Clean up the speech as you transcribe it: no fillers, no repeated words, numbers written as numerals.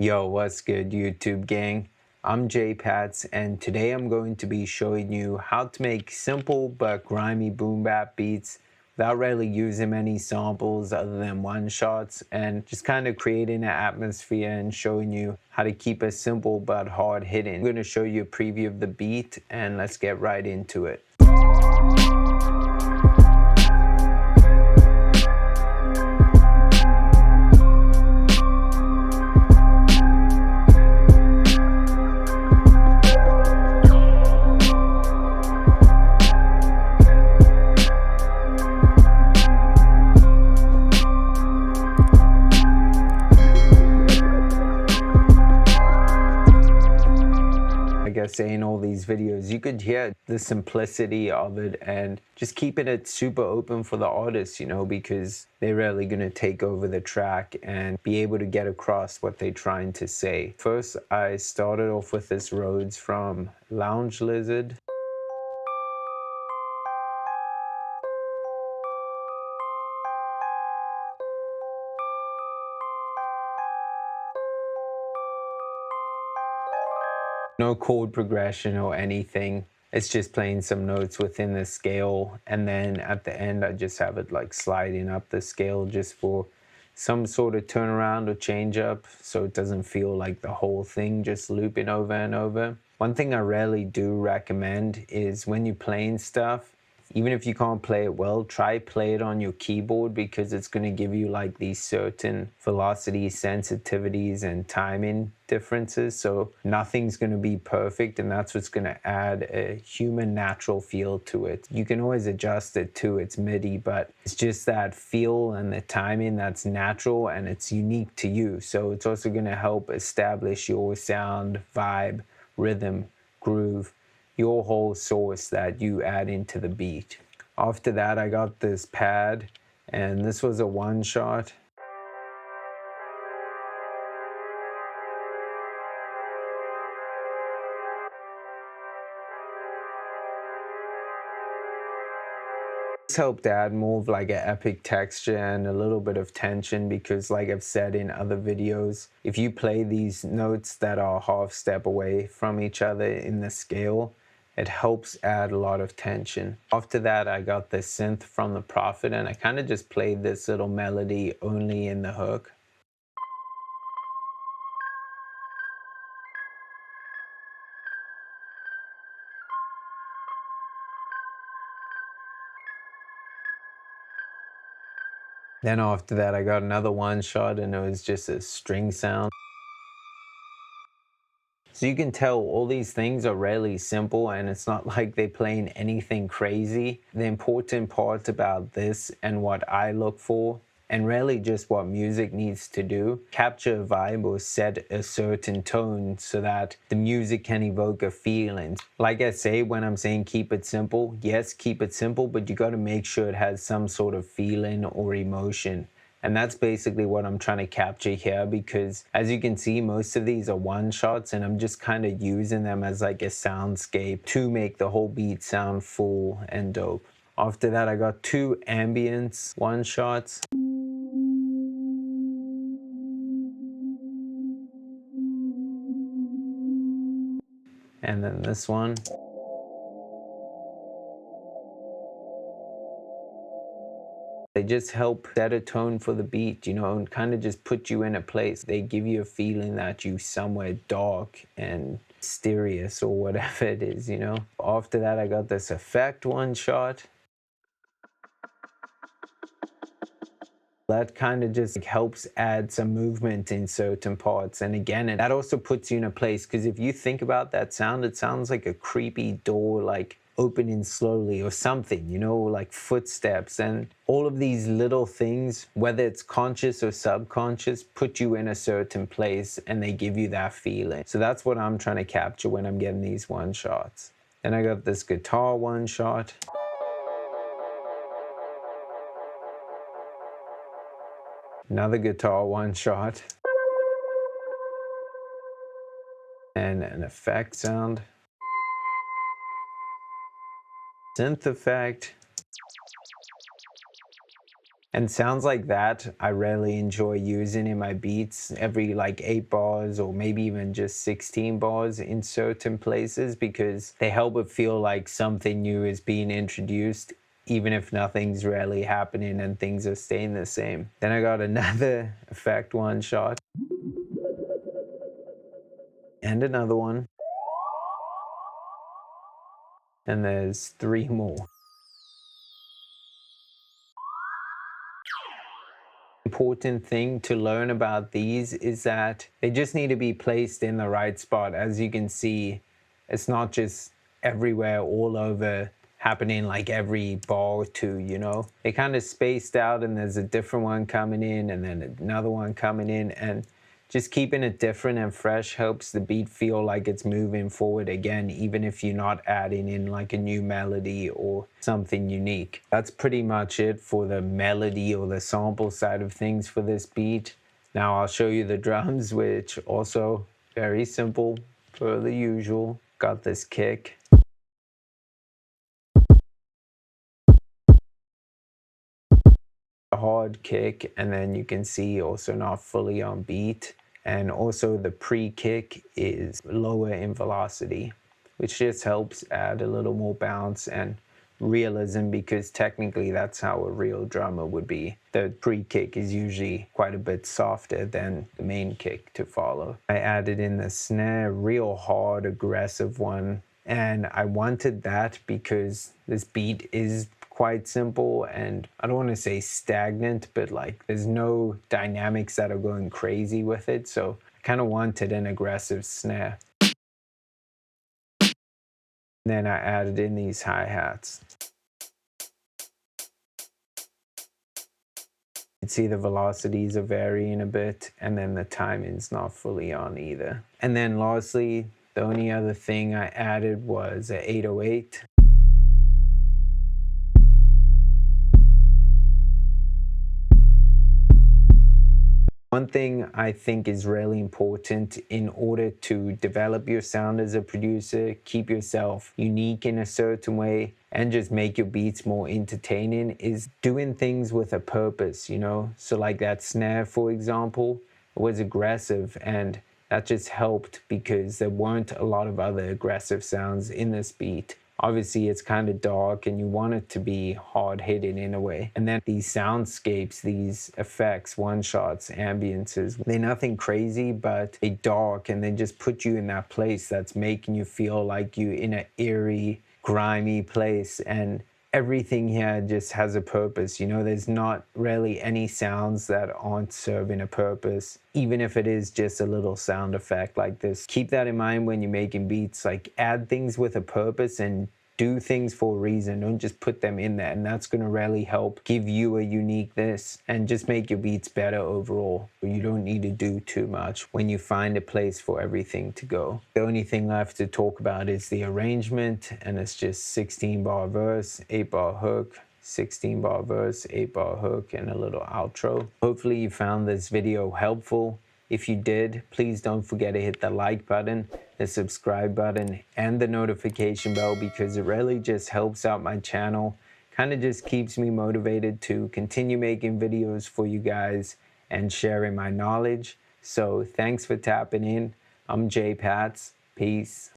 Yo, what's good YouTube gang? I'm J Pats, and today I'm going to be showing you how to make simple but grimy boom bap beats without really using many samples other than one shots, and just kind of creating an atmosphere and showing you how to keep it simple but hard hitting. I'm going to show you a preview of the beat, and let's get right into it. Saying all these videos, you could hear the simplicity of it and just keeping it super open for the artists, you know, because they're really going to take over the track and be able to get across what they're trying to say. First, I started off with this Rhodes from Lounge Lizard. No chord progression or anything. It's just playing some notes within the scale, and then at the end I just have it like sliding up the scale just for some sort of turnaround or change up, so it doesn't feel like the whole thing just looping over and over. One thing I rarely do recommend is when you're playing stuff, even if you can't play it well, try play it on your keyboard, because it's going to give you like these certain velocity sensitivities and timing differences. So nothing's going to be perfect, and that's what's going to add a human natural feel to it. You can always adjust it to its MIDI, but it's just that feel and the timing that's natural and it's unique to you. So it's also going to help establish your sound, vibe, rhythm, groove, your whole source that you add into the beat. After that, I got this pad, and this was a one shot. This helped add more of like an epic texture and a little bit of tension, because like I've said in other videos, if you play these notes that are half step away from each other in the scale, it helps add a lot of tension. After that, I got the synth from the Prophet, and I kind of just played this little melody only in the hook. Then after that, I got another one shot, and it was just a string sound. So you can tell all these things are really simple, and it's not like they're playing anything crazy. The important part about this, and what I look for, and really just what music needs to do, capture a vibe or set a certain tone so that the music can evoke a feeling. Like I say, when I'm saying keep it simple, yes, keep it simple, but you got to make sure it has some sort of feeling or emotion. And that's basically what I'm trying to capture here, because as you can see, most of these are one shots, and I'm just kind of using them as like a soundscape to make the whole beat sound full and dope. After that, I got two Ambience one shots. And then this one. They just help set a tone for the beat, you know, and kind of just put you in a place. They give you a feeling that you somewhere dark and mysterious or whatever it is, you know. After that, I got this effect one shot. That kind of just helps add some movement in certain parts. And again, that also puts you in a place, because if you think about that sound, it sounds like a creepy door, like opening slowly or something, you know, like footsteps. And all of these little things, whether it's conscious or subconscious, put you in a certain place, and they give you that feeling. So that's what I'm trying to capture when I'm getting these one shots. Then I got this guitar one shot. Another guitar one shot. And an effect sound. Synth effect. And sounds like that I really enjoy using in my beats every like 8 bars or maybe even just 16 bars in certain places, because they help it feel like something new is being introduced, even if nothing's really happening and things are staying the same. Then I got another effect one shot. And another one. And there's 3 more. Important thing to learn about these is that they just need to be placed in the right spot. As you can see, it's not just everywhere, all over, happening like every bar or two, you know? They kind of spaced out, and there's a different one coming in and then another one coming in, and just keeping it different and fresh helps the beat feel like it's moving forward again, even if you're not adding in like a new melody or something unique. That's pretty much it for the melody or the sample side of things for this beat. Now I'll show you the drums, which also very simple per the usual. Got this kick. A hard kick, and then you can see also not fully on beat. And also the pre-kick is lower in velocity, which just helps add a little more bounce and realism, because technically that's how a real drummer would be. The pre-kick is usually quite a bit softer than the main kick to follow. I added in the snare, real hard, aggressive one. And I wanted that because this beat is quite simple, and I don't want to say stagnant, but like there's no dynamics that are going crazy with it. So I kind of wanted an aggressive snare. Then I added in these hi-hats. You can see the velocities are varying a bit, and then the timing's not fully on either. And then lastly, the only other thing I added was an 808. One thing I think is really important in order to develop your sound as a producer, keep yourself unique in a certain way, and just make your beats more entertaining, is doing things with a purpose, you know? So like that snare, for example, was aggressive, and that just helped because there weren't a lot of other aggressive sounds in this beat. Obviously, it's kind of dark and you want it to be hard-hitting in a way. And then these soundscapes, these effects, one-shots, ambiences, they're nothing crazy, but they're dark, and they just put you in that place that's making you feel like you're in an eerie, grimy place. And everything here just has a purpose, you know? There's not really any sounds that aren't serving a purpose, even if it is just a little sound effect like this. Keep that in mind when you're making beats. Like, add things with a purpose and do things for a reason. Don't just put them in there, and that's going to really help give you a uniqueness and just make your beats better overall. You don't need to do too much when you find a place for everything to go. The only thing left to talk about is the arrangement, and it's just 16 bar verse, 8 bar hook, 16 bar verse, 8 bar hook, and a little outro. Hopefully you found this video helpful. If you did, please don't forget to hit the like button, the subscribe button, and the notification bell, because it really just helps out my channel. Kind of just keeps me motivated to continue making videos for you guys and sharing my knowledge. So thanks for tapping in. I'm Jay Pats. Peace.